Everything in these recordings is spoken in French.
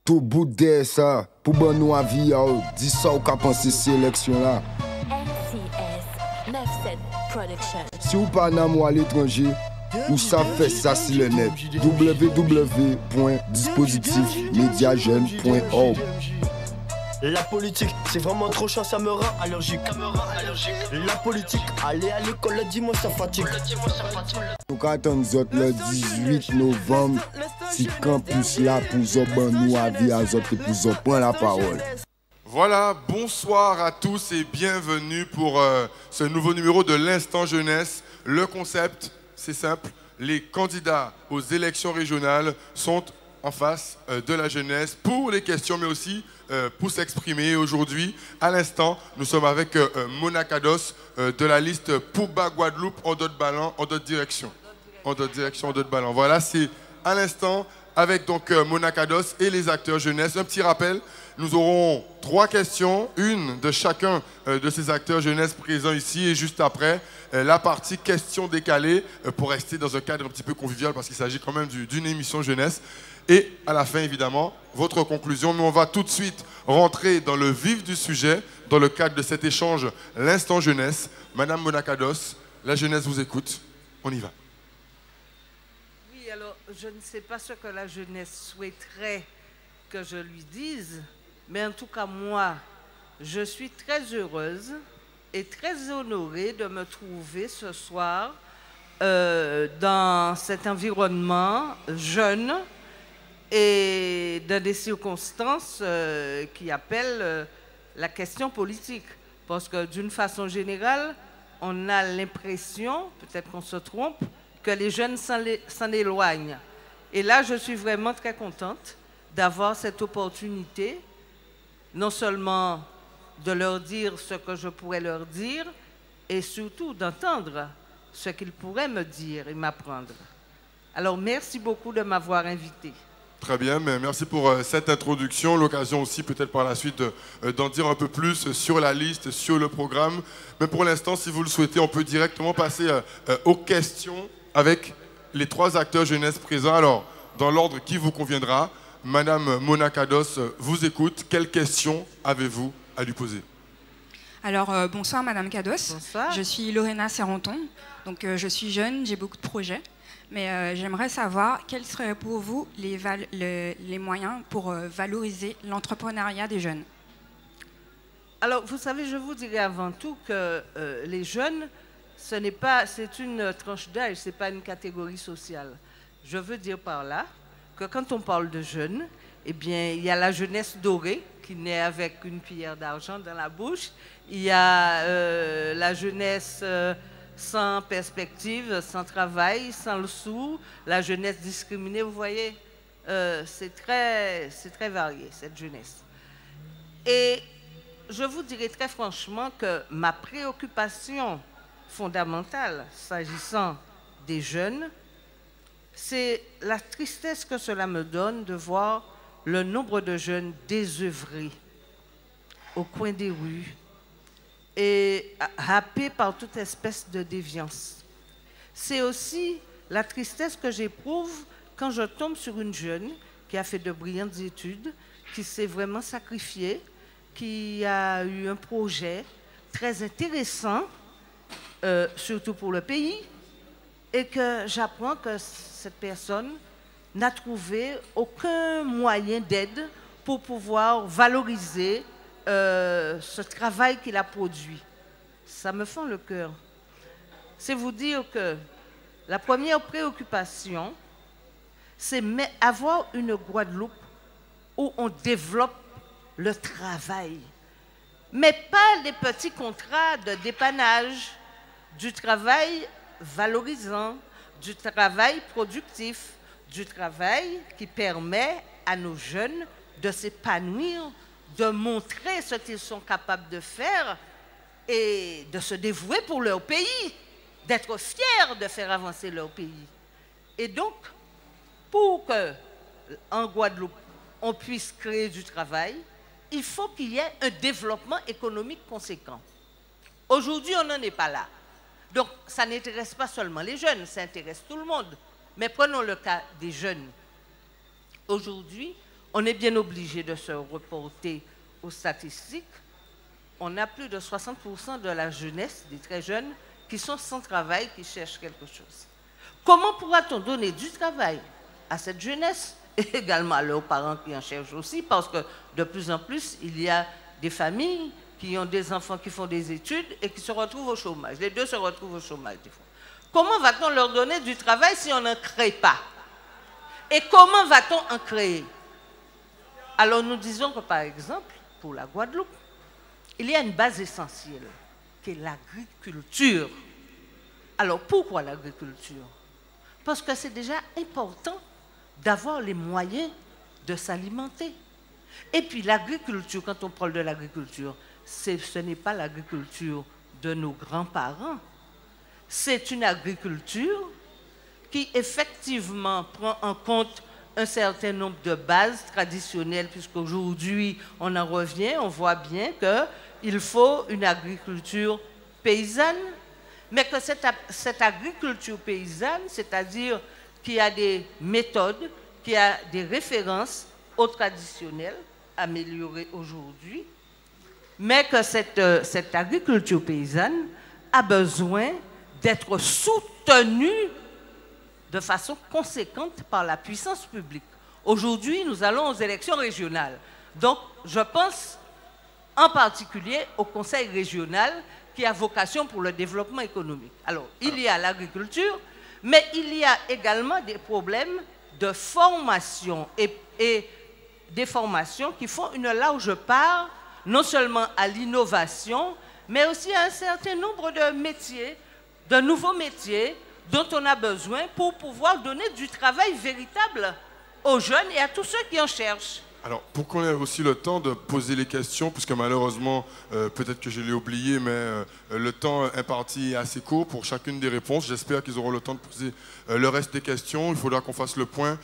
tout bout de ça, pour bon nous avis, dis ça ou qu'a pensé cette élection là. NCS 97 Production. Si vous pas dans moi à l'étranger, ou ça fait ça sur le net. www.dispositifmediajeune.org. La politique, c'est vraiment trop chiant, ça me rend allergique. La politique, aller à l'école le dimanche, ça fatigue. Nous attendons le 18 novembre, si campus là pour Zoban nous avis à Zot et pour Zot prend la parole. Voilà, bonsoir à tous et bienvenue pour ce nouveau numéro de l'Instant Jeunesse. Le concept, c'est simple, les candidats aux élections régionales sont en face de la jeunesse pour les questions, mais aussi pour s'exprimer. Aujourd'hui, à l'instant, nous sommes avec Mona Kados de la liste Pouba Guadeloupe en d'autres ballons, en d'autres directions. En d'autres directions, en d'autres ballons. Voilà, c'est à l'instant avec donc Mona Kados et les acteurs jeunesse. Un petit rappel, nous aurons 3 questions, une de chacun de ces acteurs jeunesse présents ici, et juste après, la partie questions décalées pour rester dans un cadre un petit peu convivial parce qu'il s'agit quand même d'une émission jeunesse. Et à la fin, évidemment, votre conclusion. Mais on va tout de suite rentrer dans le vif du sujet, dans le cadre de cet échange, l'instant jeunesse. Madame Mona Kados, la jeunesse vous écoute. On y va. Oui, alors, je ne sais pas ce que la jeunesse souhaiterait que je lui dise, mais en tout cas, moi, je suis très heureuse et très honorée de me trouver ce soir dans cet environnement jeune, et dans des circonstances qui appellent la question politique. Parce que d'une façon générale, on a l'impression, peut-être qu'on se trompe, que les jeunes s'en éloignent. Et là, je suis vraiment très contente d'avoir cette opportunité, non seulement de leur dire ce que je pourrais leur dire, et surtout d'entendre ce qu'ils pourraient me dire et m'apprendre. Alors, merci beaucoup de m'avoir invitée. Très bien, mais merci pour cette introduction. L'occasion aussi peut-être par la suite d'en dire un peu plus sur la liste, sur le programme. Mais pour l'instant, si vous le souhaitez, on peut directement passer aux questions avec les 3 acteurs jeunesse présents. Alors, dans l'ordre qui vous conviendra, Madame Mona Kados vous écoute. Quelles questions avez-vous à lui poser? Alors, bonsoir Madame Kados. Bonsoir. Je suis Lorena Serranton. Donc, je suis jeune, j'ai beaucoup de projets. Mais j'aimerais savoir quels seraient pour vous les moyens pour valoriser l'entrepreneuriat des jeunes. Alors, vous savez, je vous dirais avant tout que les jeunes, c'est une tranche d'âge, ce n'est pas une catégorie sociale. Je veux dire par là que quand on parle de jeunes, eh bien, il y a la jeunesse dorée qui naît avec une cuillère d'argent dans la bouche. Il y a la jeunesse sans perspective, sans travail, sans le sou, la jeunesse discriminée, vous voyez, c'est très varié, cette jeunesse. Et je vous dirais très franchement que ma préoccupation fondamentale, s'agissant des jeunes, c'est la tristesse que cela me donne de voir le nombre de jeunes désœuvrés au coin des rues, et happé par toute espèce de déviance. C'est aussi la tristesse que j'éprouve quand je tombe sur une jeune qui a fait de brillantes études, qui s'est vraiment sacrifiée, qui a eu un projet très intéressant, surtout pour le pays, et que j'apprends que cette personne n'a trouvé aucun moyen d'aide pour pouvoir valoriser ce travail qu'il a produit. Ça me fend le cœur. C'est vous dire que la première préoccupation, c'est avoir une Guadeloupe où on développe le travail. Mais pas les petits contrats de dépannage, du travail valorisant, du travail productif, du travail qui permet à nos jeunes de s'épanouir, de montrer ce qu'ils sont capables de faire et de se dévouer pour leur pays, d'être fiers de faire avancer leur pays. Et donc, pour qu'en Guadeloupe, on puisse créer du travail, il faut qu'il y ait un développement économique conséquent. Aujourd'hui, on n'en est pas là. Donc, ça n'intéresse pas seulement les jeunes, ça intéresse tout le monde. Mais prenons le cas des jeunes. Aujourd'hui, on est bien obligé de se reporter aux statistiques. On a plus de 60% de la jeunesse, des très jeunes, qui sont sans travail, qui cherchent quelque chose. Comment pourra-t-on donner du travail à cette jeunesse et également à leurs parents qui en cherchent aussi, parce que de plus en plus, il y a des familles qui ont des enfants qui font des études et qui se retrouvent au chômage. Les deux se retrouvent au chômage des fois. Comment va-t-on leur donner du travail si on n'en crée pas? Et comment va-t-on en créer? Alors nous disons que par exemple, pour la Guadeloupe, il y a une base essentielle, qui est l'agriculture. Alors pourquoi l'agriculture? Parce que c'est déjà important d'avoir les moyens de s'alimenter. Et puis l'agriculture, quand on parle de l'agriculture, ce n'est pas l'agriculture de nos grands-parents. C'est une agriculture qui effectivement prend en compte un certain nombre de bases traditionnelles, puisqu'aujourd'hui on en revient, on voit bien qu'il faut une agriculture paysanne, mais que cette agriculture paysanne, c'est-à-dire qu'il y a des méthodes, qu'il y a des références au traditionnel améliorées aujourd'hui, mais que cette agriculture paysanne a besoin d'être soutenue de façon conséquente par la puissance publique. Aujourd'hui, nous allons aux élections régionales. Donc, je pense en particulier au Conseil régional qui a vocation pour le développement économique. Alors, il y a l'agriculture, mais il y a également des problèmes de formation et des formations qui font une large part, non seulement à l'innovation, mais aussi à un certain nombre de métiers, de nouveaux métiers dont on a besoin pour pouvoir donner du travail véritable aux jeunes et à tous ceux qui en cherchent. Alors, pour qu'on ait aussi le temps de poser les questions, puisque malheureusement, peut-être que je l'ai oublié, mais le temps imparti est assez court pour chacune des réponses. J'espère qu'ils auront le temps de poser le reste des questions. Il faudra qu'on fasse le point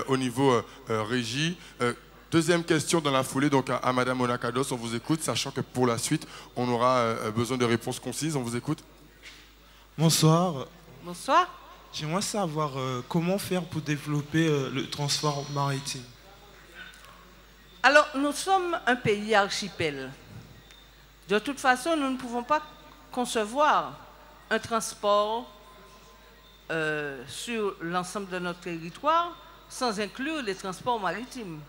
au niveau régie. Deuxième question dans la foulée, donc à Madame Mona Kados, on vous écoute, sachant que pour la suite, on aura besoin de réponses concises. On vous écoute. Bonsoir. Bonsoir. J'aimerais savoir comment faire pour développer le transport maritime. Alors, nous sommes un pays archipel. De toute façon, nous ne pouvons pas concevoir un transport sur l'ensemble de notre territoire sans inclure les transports maritimes.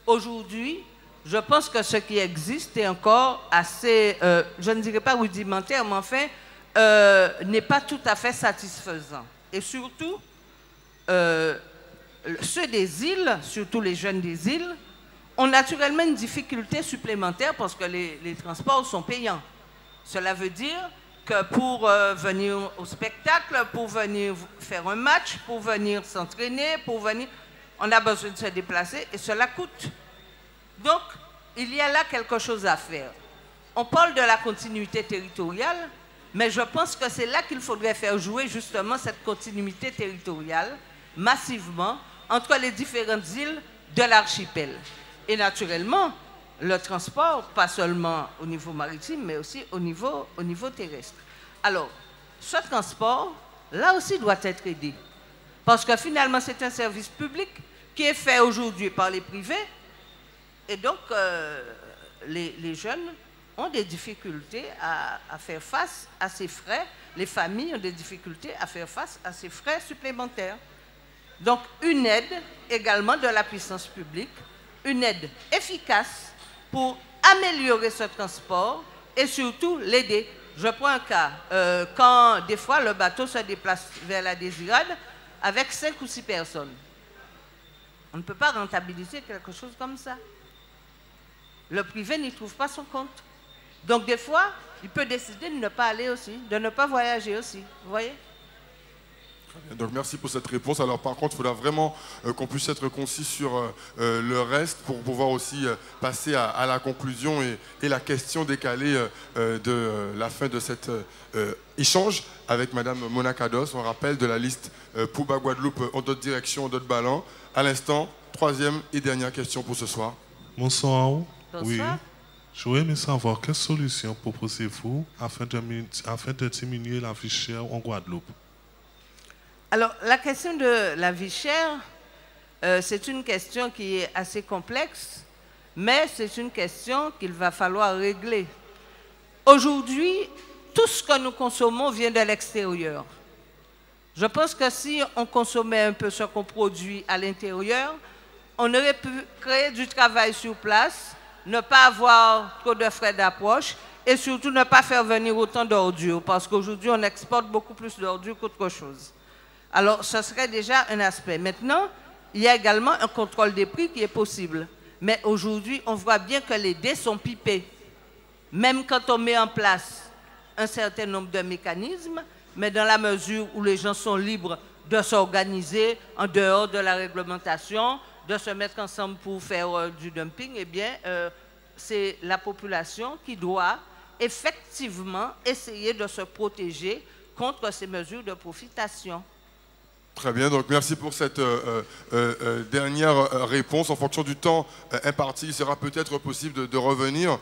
Aujourd'hui, je pense que ce qui existe est encore assez, je ne dirais pas rudimentaire, mais enfin, n'est pas tout à fait satisfaisant. Et surtout, ceux des îles, surtout les jeunes des îles, ont naturellement une difficulté supplémentaire parce que les transports sont payants. Cela veut dire que pour venir au spectacle, pour venir faire un match, pour venir s'entraîner, on a besoin de se déplacer et cela coûte. Donc, il y a là quelque chose à faire. On parle de la continuité territoriale, mais je pense que c'est là qu'il faudrait faire jouer justement cette continuité territoriale massivement entre les différentes îles de l'archipel. Et naturellement, le transport, pas seulement au niveau maritime, mais aussi au niveau terrestre. Alors, ce transport, là aussi, doit être aidé. Parce que finalement, c'est un service public qui est fait aujourd'hui par les privés. Et donc, les jeunes ont des difficultés à faire face à ces frais. Les familles ont des difficultés à faire face à ces frais supplémentaires. Donc, une aide également de la puissance publique, une aide efficace pour améliorer ce transport et surtout l'aider. Je prends un cas, quand des fois le bateau se déplace vers la Désirade avec 5 ou 6 personnes. On ne peut pas rentabiliser quelque chose comme ça. Le privé n'y trouve pas son compte. Donc des fois, il peut décider de ne pas aller aussi, de ne pas voyager aussi. Vous voyez ? Donc merci pour cette réponse. Alors par contre, il faudra vraiment qu'on puisse être concis sur le reste pour pouvoir aussi passer à la conclusion et la question décalée de la fin de cet échange avec Madame Mona Kados. On rappelle de la liste Pouba Guadeloupe en d'autres directions, en d'autres ballons. À l'instant, troisième et dernière question pour ce soir. Bonsoir. Bonsoir. Oui. Je voudrais savoir quelles solutions proposez-vous afin de diminuer la vie chère en Guadeloupe. Alors, la question de la vie chère, C'est une question qui est assez complexe, mais c'est une question qu'il va falloir régler. Aujourd'hui, tout ce que nous consommons vient de l'extérieur. Je pense que si on consommait un peu ce qu'on produit à l'intérieur, on aurait pu créer du travail sur place, ne pas avoir trop de frais d'approche et surtout ne pas faire venir autant d'ordures, parce qu'aujourd'hui, on exporte beaucoup plus d'ordures qu'autre chose. Alors, ce serait déjà un aspect. Maintenant, il y a également un contrôle des prix qui est possible. Mais aujourd'hui, on voit bien que les dés sont pipés. Même quand on met en place un certain nombre de mécanismes, mais dans la mesure où les gens sont libres de s'organiser en dehors de la réglementation, de se mettre ensemble pour faire du dumping, eh bien, c'est la population qui doit effectivement essayer de se protéger contre ces mesures de profitation. Très bien, donc merci pour cette dernière réponse. En fonction du temps imparti, il sera peut-être possible de revenir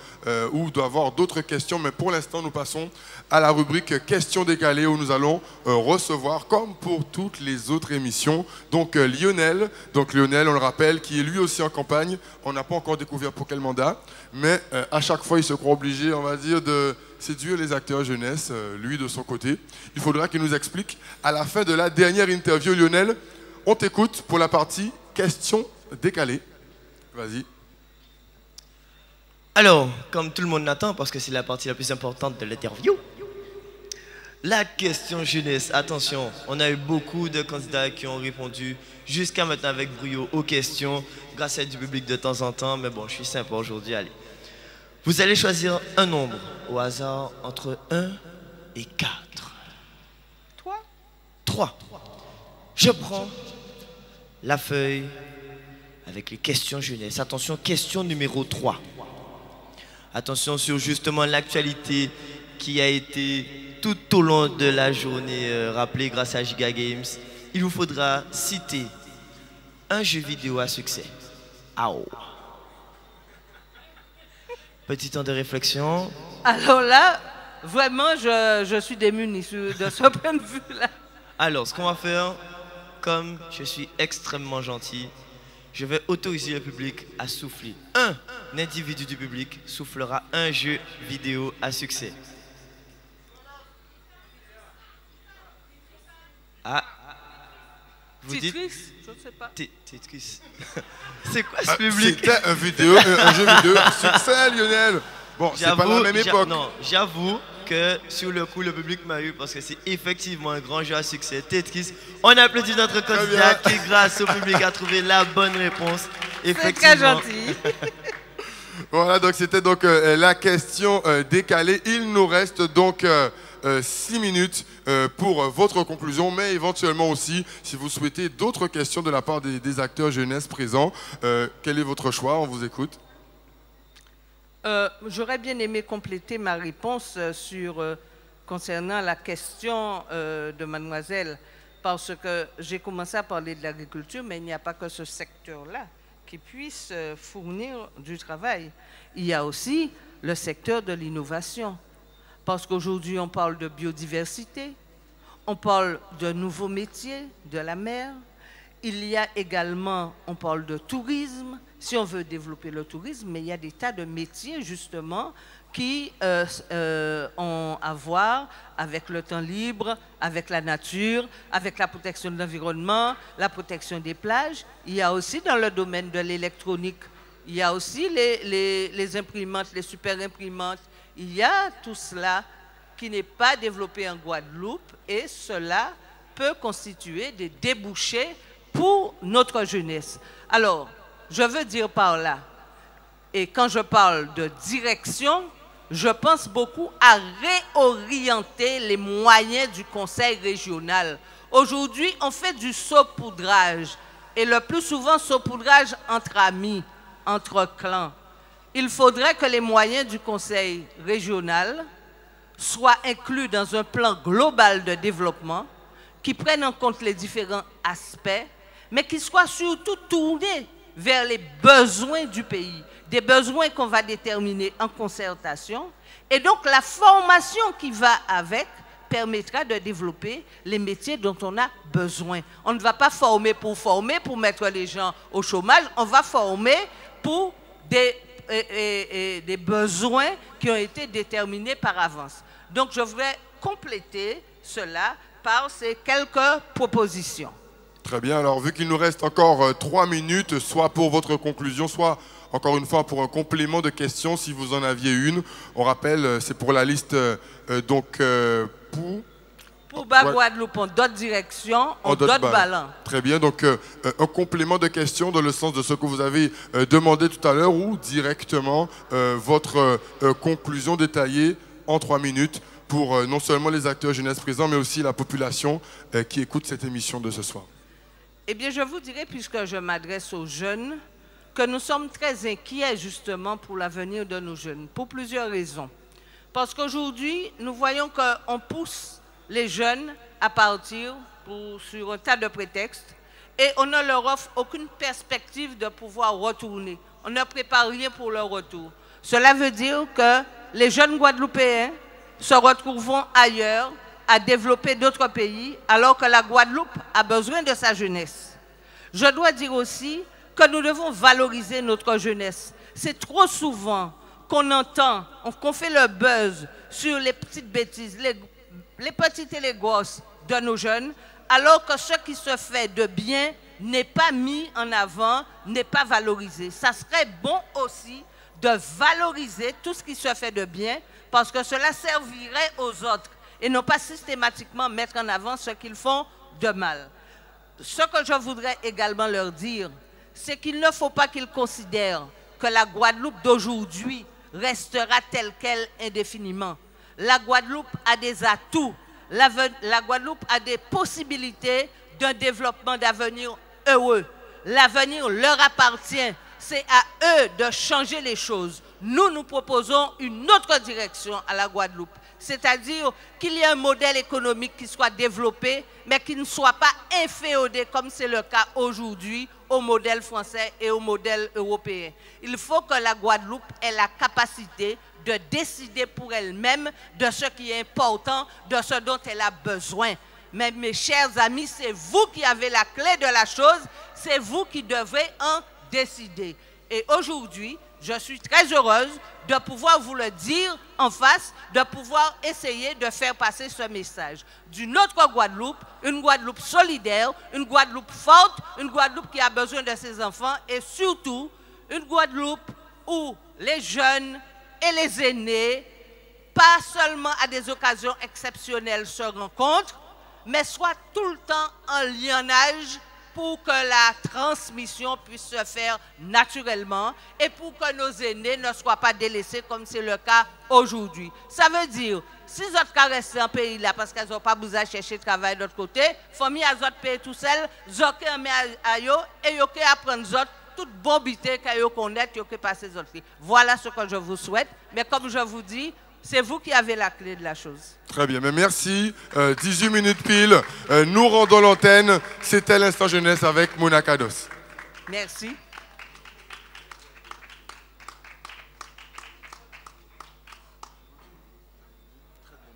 ou d'avoir d'autres questions. Mais pour l'instant, nous passons à la rubrique questions décalées où nous allons recevoir, comme pour toutes les autres émissions, donc Lionel. Donc Lionel, on le rappelle, qui est lui aussi en campagne. On n'a pas encore découvert pour quel mandat. Mais à chaque fois, il se croit obligé, on va dire, de séduire les acteurs jeunesse, lui de son côté. Il faudra qu'il nous explique à la fin de la dernière interview. Lionel, on t'écoute pour la partie questions décalées. Vas-y. Alors, comme tout le monde l'attend, parce que c'est la partie la plus importante de l'interview, la question jeunesse. Attention, on a eu beaucoup de candidats qui ont répondu jusqu'à maintenant avec brio aux questions, grâce à du public de temps en temps, mais bon, je suis sympa aujourd'hui, allez. Vous allez choisir un nombre au hasard entre 1 et 4. 3. 3. Je prends la feuille avec les questions jeunesse. Attention, question numéro 3. Attention sur justement l'actualité qui a été tout au long de la journée rappelée grâce à Giga Games. Il vous faudra citer un jeu vidéo à succès. Aouh. Petit temps de réflexion. Alors là, vraiment, je suis démunie de ce point de vue-là. Alors, ce qu'on va faire, comme je suis extrêmement gentil, je vais autoriser le public à souffler. Un individu du public soufflera un jeu vidéo à succès. Ah. Vous dites je ne sais pas. Tetris. C'est quoi ce public? C'était un jeu vidéo à succès, Lionel. Bon, c'est pas la même époque. Non, j'avoue que sur le coup, le public m'a eu parce que c'est effectivement un grand jeu à succès. Tetris. On applaudit notre candidat qui, grâce au public, a trouvé la bonne réponse. C'est très gentil. Voilà, donc c'était donc la question décalée. Il nous reste donc 6 minutes pour votre conclusion, mais éventuellement aussi, si vous souhaitez d'autres questions de la part des acteurs jeunesse présents, quel est votre choix? On vous écoute. J'aurais bien aimé compléter ma réponse concernant la question de mademoiselle, parce que j'ai commencé à parler de l'agriculture, mais il n'y a pas que ce secteur-là qui puisse fournir du travail. Il y a aussi le secteur de l'innovation, parce qu'aujourd'hui, on parle de biodiversité, on parle de nouveaux métiers, de la mer. Il y a également, on parle de tourisme, si on veut développer le tourisme, mais il y a des tas de métiers, justement, qui ont à voir avec le temps libre, avec la nature, avec la protection de l'environnement, la protection des plages. Il y a aussi dans le domaine de l'électronique, il y a aussi les imprimantes, les super imprimantes. Il y a tout cela qui n'est pas développé en Guadeloupe et cela peut constituer des débouchés pour notre jeunesse. Alors, je veux dire par là, et quand je parle de direction, je pense beaucoup à réorienter les moyens du conseil régional. Aujourd'hui, on fait du saupoudrage, et le plus souvent saupoudrage entre amis, entre clans. Il faudrait que les moyens du conseil régional soient inclus dans un plan global de développement qui prenne en compte les différents aspects, mais qui soient surtout tournés vers les besoins du pays, des besoins qu'on va déterminer en concertation. Et donc la formation qui va avec permettra de développer les métiers dont on a besoin. On ne va pas former, pour mettre les gens au chômage, on va former pour des besoins qui ont été déterminés par avance. Donc je voudrais compléter cela par ces quelques propositions. Très bien, alors vu qu'il nous reste encore 3 minutes, soit pour votre conclusion, soit encore une fois pour un complément de questions, si vous en aviez une. On rappelle, c'est pour la liste pour Guadeloupe, en d'autres directions, en d'autres ballons. Très bien, donc un complément de questions dans le sens de ce que vous avez demandé tout à l'heure ou directement votre conclusion détaillée en 3 minutes pour non seulement les acteurs jeunesse présents, mais aussi la population qui écoute cette émission de ce soir. Eh bien, je vous dirais, puisque je m'adresse aux jeunes, que nous sommes très inquiets justement pour l'avenir de nos jeunes, pour plusieurs raisons. Parce qu'aujourd'hui, nous voyons qu'on pousse les jeunes à partir sur un tas de prétextes et on ne leur offre aucune perspective de pouvoir retourner. On ne prépare rien pour leur retour. Cela veut dire que les jeunes Guadeloupéens se retrouveront ailleurs à développer d'autres pays, alors que la Guadeloupe a besoin de sa jeunesse. Je dois dire aussi que nous devons valoriser notre jeunesse. C'est trop souvent qu'on entend, qu'on fait le buzz sur les petites bêtises, les petites et les grosses de nos jeunes, alors que ce qui se fait de bien n'est pas mis en avant, n'est pas valorisé. Ça serait bon aussi de valoriser tout ce qui se fait de bien, parce que cela servirait aux autres et non pas systématiquement mettre en avant ce qu'ils font de mal. Ce que je voudrais également leur dire, c'est qu'il ne faut pas qu'ils considèrent que la Guadeloupe d'aujourd'hui restera telle qu'elle indéfiniment. La Guadeloupe a des atouts, la Guadeloupe a des possibilités d'un développement d'avenir heureux. L'avenir leur appartient, c'est à eux de changer les choses. Nous proposons une autre direction à la Guadeloupe, c'est-à-dire qu'il y ait un modèle économique qui soit développé, mais qui ne soit pas inféodé, comme c'est le cas aujourd'hui, au modèle français et au modèle européen. Il faut que la Guadeloupe ait la capacité de décider pour elle-même de ce qui est important, de ce dont elle a besoin. Mais mes chers amis, c'est vous qui avez la clé de la chose, c'est vous qui devrez en décider. Et aujourd'hui, je suis très heureuse de pouvoir vous le dire en face, de pouvoir essayer de faire passer ce message. D'une autre Guadeloupe, une Guadeloupe solidaire, une Guadeloupe forte, une Guadeloupe qui a besoin de ses enfants et surtout une Guadeloupe où les jeunes et les aînés, pas seulement à des occasions exceptionnelles, se rencontrent, mais soient tout le temps en lionnage pour que la transmission puisse se faire naturellement et pour que nos aînés ne soient pas délaissés comme c'est le cas aujourd'hui. Ça veut dire, si vous êtes restés en pays là parce qu'elles n'ont pas besoin de chercher de travail de l'autre côté, famille à votre pays tout seul, vous avez à eux et vous apprendre autres toute bombité que vous connaissez, vous passer autres. Voilà ce que je vous souhaite. Mais comme je vous dis, c'est vous qui avez la clé de la chose. Très bien, mais merci. 18 minutes pile. Nous rendons l'antenne. C'était l'Instant Jeunesse avec Mona Kados. Merci.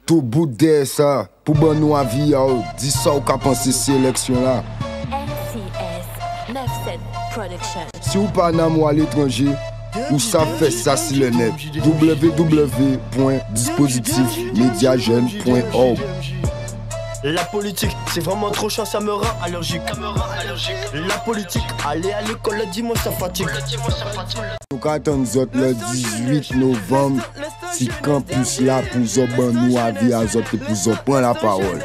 Tout bout de ça, pour nous avis, dis ça ou qu'a pensé ces élections-là. NCS 97 Production. Si vous pas dans à l'étranger, ou ça fait ça sur le net. www.dispositifmediajeune.org. La politique, c'est vraiment trop chiant, ça me rend allergique. La politique, aller à l'école le dimanche, ça fatigue. Nous attendons le 18 novembre, si campus là pour nous avis à pour prendre la parole.